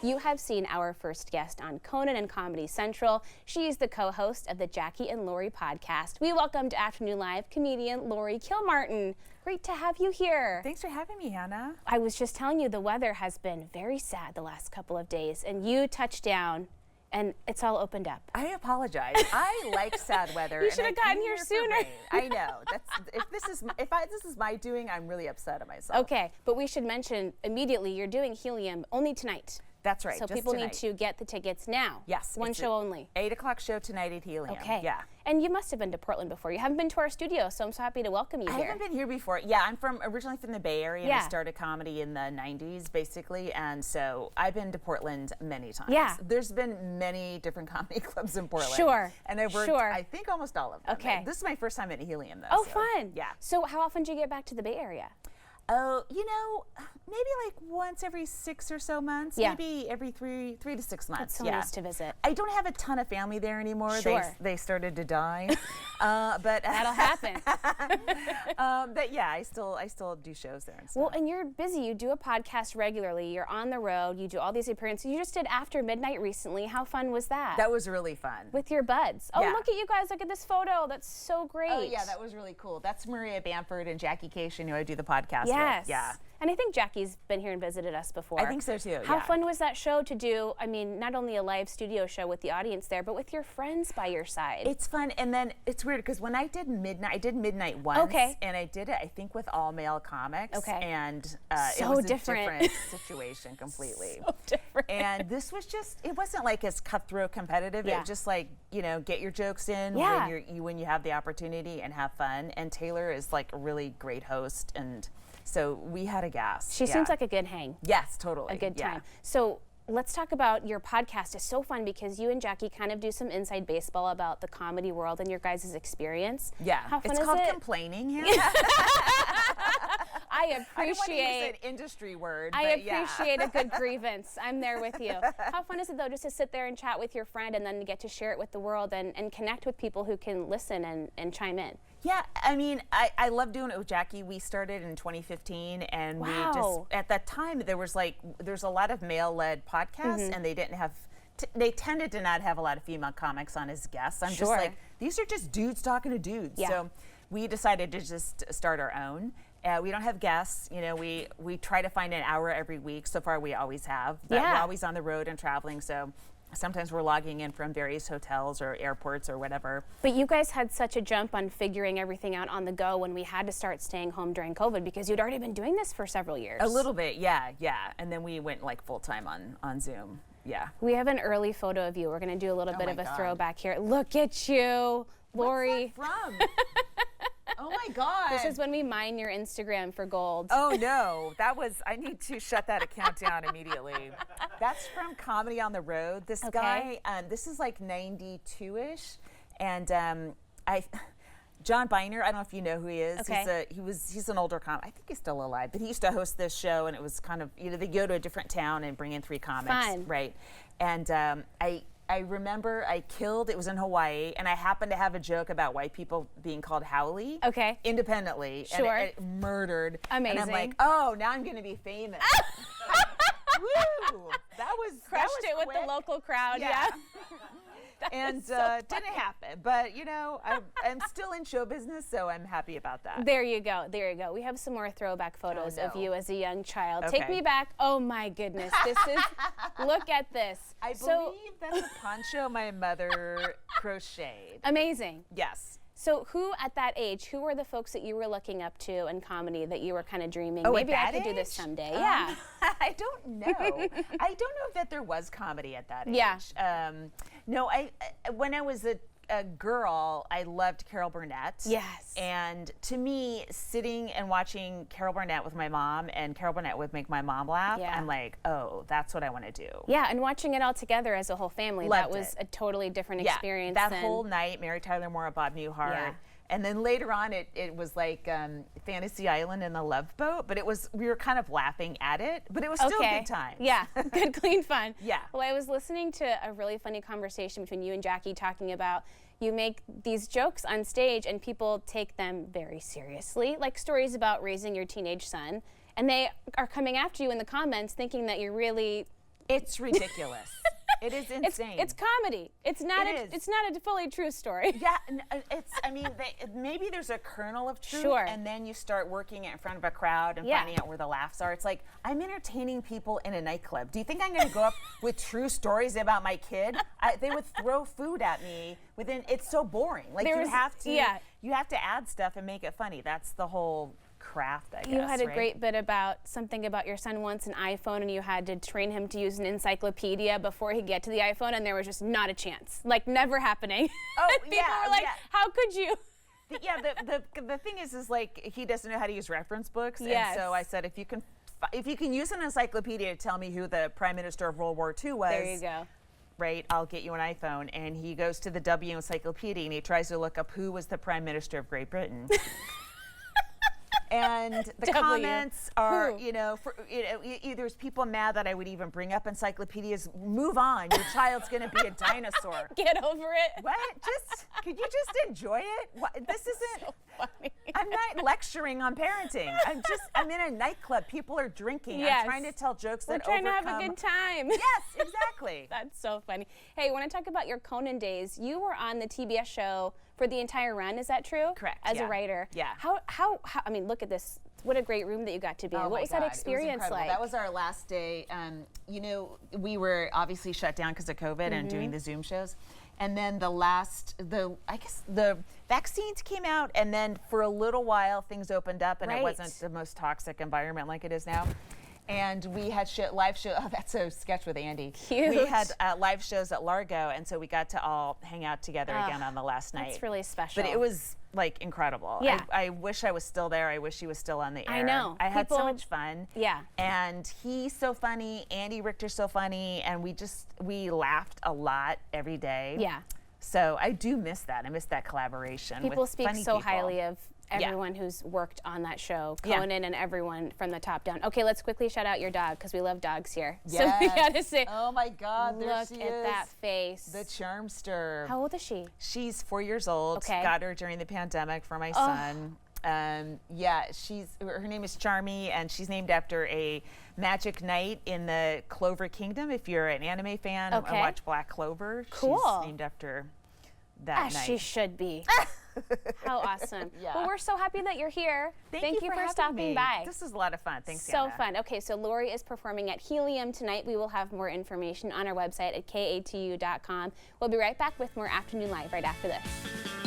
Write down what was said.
You have seen our first guest on Conan and Comedy Central. She is the co-host of the Jackie and Laurie podcast. We welcome to Afternoon Live comedian Laurie Kilmartin. Great to have you here. Thanks for having me, Hannah. I was just telling you the weather has been very sad the last couple of days, and you touched down and it's all opened up. I apologize. I like sad weather. You should have gotten here sooner. I know. If this is my doing, I'm really upset at myself. Okay, but we should mention immediately you're doing Helium only tonight. That's right. So just people tonight. need to get the tickets now. Yes. One show only. 8 o'clock show tonight at Helium. Okay. Yeah. And you must have been to Portland before. You haven't been to our studio, so I'm so happy to welcome you here. I haven't been here before. Yeah, I'm originally from the Bay Area. Yeah. And I started comedy in the 90s, basically. And so I've been to Portland many times. Yeah. There's been many different comedy clubs in Portland. Sure. And I've worked, I think, almost all of them. Okay. This is my first time at Helium, though. Oh, so, fun. Yeah. So how often do you get back to the Bay Area? Oh, you know, maybe like once every 6 or so months. Yeah. Maybe every three to 6 months. It's so yeah. nice to visit. I don't have a ton of family there anymore. Sure. They started to die. But That'll happen. but yeah, I still do shows there and stuff. Well, and you're busy. You do a podcast regularly. You're on the road. You do all these appearances. You just did After Midnight recently. How fun was that? That was really fun. With your buds. Oh, Yeah. look at you guys. Look at this photo. That's so great. Oh yeah, that was really cool. That's Maria Bamford and Jackie Cation, who I do the podcast Yes. with. Yeah. And I think Jackie's been here and visited us before. I think so too. How yeah. fun was that show to do? I mean, not only a live studio show with the audience there, but with your friends by your side. It's fun, and then it's weird because when I did Midnight once, Okay. and I did it, I think, with all male comics, Okay. and So it was different. a different situation completely. So different. And this was just, it wasn't like as cutthroat competitive. Yeah. It was just like, you know, get your jokes in Yeah. when you have the opportunity and have fun. And Taylor is like a really great host, and so we had a gas. She yeah. seems like a good hang. Yes, totally. A good yeah. time. So let's talk about your podcast. It's so fun because you and Jackie kind of do some inside baseball about the comedy world and your guys' experience. Yeah. How fun it's is called it? Complaining here. I I don't want to use appreciate an industry word. I but yeah. appreciate a good grievance. I'm there with you. How fun is it though just to sit there and chat with your friend and then to get to share it with the world and connect with people who can listen and chime in? Yeah, I mean, I love doing it with Jackie. We started in 2015, and we just, Wow. at that time, there's a lot of male-led podcasts, and they didn't have, they tended to not have a lot of female comics on as guests. I'm just Sure. like, these are just dudes talking to dudes. Yeah. So we decided to just start our own. We don't have guests, you know, we try to find an hour every week. So far, we always have. But Yeah. we're always on the road and traveling, so sometimes we're logging in from various hotels or airports or whatever. But you guys had such a jump on figuring everything out on the go when we had to start staying home during COVID because you'd already been doing this for several years. A little bit, yeah. And then we went like full time on Zoom. Yeah. We have an early photo of you. We're going to do a little bit my of a God. throwback here. Look at you, Laurie. What's that from? Oh my God. This is when we mine your Instagram for gold. Oh no, I need to shut that account down immediately. That's from Comedy on the Road. This guy, this is like 92-ish. And John Biner, I don't know if you know who he is. Okay. He's an older comic. I think he's still alive, but he used to host this show, and it was kind of, you know, they go to a different town and bring in 3 comics. Fun. Right. And I remember it was in Hawaii, and I happened to have a joke about white people being called haole. Okay. Independently. Sure. And it murdered. Amazing. And I'm like, oh, now I'm going to be famous. Woo! That was Crushed that was it with quick. the local crowd, yeah. And so didn't happen, but you know, I'm still in show business, so I'm happy about that. There you go. There you go. We have some more throwback photos of no. you as a young child. Okay. Take me back. Oh my goodness. This is, look at this. I believe that's a poncho my mother crocheted. Amazing. Yes. So who at that age, who were the folks that you were looking up to in comedy that you were kind of dreaming, Oh, maybe at I that could do this age? someday? Yeah. I don't know. I don't know that there was comedy at that age. Yeah. No, when I was a girl, I loved Carol Burnett. Yes. And to me, sitting and watching Carol Burnett with my mom, and Carol Burnett would make my mom laugh, Yeah. I'm like, oh, that's what I want to do. Yeah, and watching it all together as a whole family, that Loved was it. a totally different Yeah, experience. that than- whole night, Mary Tyler Moore, Bob Newhart. Yeah. And then later on, it was like Fantasy Island and the Love Boat, but we were kind of laughing at it, but it was still a good time. Yeah, good, clean fun. Yeah. Well, I was listening to a really funny conversation between you and Jackie talking about you make these jokes on stage and people take them very seriously, like stories about raising your teenage son, and they are coming after you in the comments thinking that you're really It's ridiculous. It is insane. It's comedy. It's not a fully true story. Yeah, I mean, maybe there's a kernel of truth, Sure. and then you start working it in front of a crowd and finding out where the laughs are. It's like, I'm entertaining people in a nightclub. Do you think I'm going to go up with true stories about my kid? They would throw food at me it's so boring. Like, you have to add stuff and make it funny. That's the whole craft, I guess. You had a great bit about something about your son wants an iPhone, and you had to train him to use an encyclopedia before he get to the iPhone, and there was just not a chance, like never happening. Oh, People were like, how could you? The thing is like, he doesn't know how to use reference books, Yes. and so I said, if you can use an encyclopedia to tell me who the Prime Minister of World War II was, There you go. Right, I'll get you an iPhone. And he goes to the W encyclopedia and he tries to look up who was the Prime Minister of Great Britain. And the comments are, there's people mad that I would even bring up encyclopedias. Move on. Your child's going to be a dinosaur. Get over it. What? Could you just enjoy it? This isn't. So funny. I'm not lecturing on parenting. I'm in a nightclub. People are drinking. Yes. I'm trying to tell jokes that We're trying to have a good time. Yes, exactly. That's so funny. Hey, when I talk about your Conan days, you were on the TBS show for the entire run. Is that true? Correct. As a writer. Yeah. How? I mean, look at this. What a great room that you got to be in. What was that experience like? That was our last day. We were obviously shut down because of COVID and doing the Zoom shows. And then the vaccines came out, and then for a little while things opened up, and it wasn't the most toxic environment like it is now. And we had live show. Oh, that's a sketch with Andy. Cute. We had live shows at Largo, and so we got to all hang out together again on the last night. That's really special. But it was like incredible. Yeah. I wish I was still there. I wish he was still on the air. I know. I had so much fun. Yeah. And he's so funny. Andy Richter's so funny, and we laughed a lot every day. Yeah. So I do miss that. I miss that collaboration. People with speak funny so people. highly of everyone who's worked on that show, Conan and everyone from the top down. Okay, let's quickly shout out your dog because we love dogs here. Yes. So we gotta say, oh my God, there look she at is. that face. The Charmster. How old is she? She's 4 years old. Okay. Got her during the pandemic for my son. Her name is Charmy, and she's named after a magic knight in the Clover Kingdom. If you're an anime fan and watch Black Clover, cool. She's named after that knight. She should be. How awesome. Yeah. Well, we're so happy that you're here. Thank you for stopping by. This is a lot of fun. Thanks, So Anna. fun. Okay, so Laurie is performing at Helium tonight. We will have more information on our website at katu.com. We'll be right back with more Afternoon Live right after this.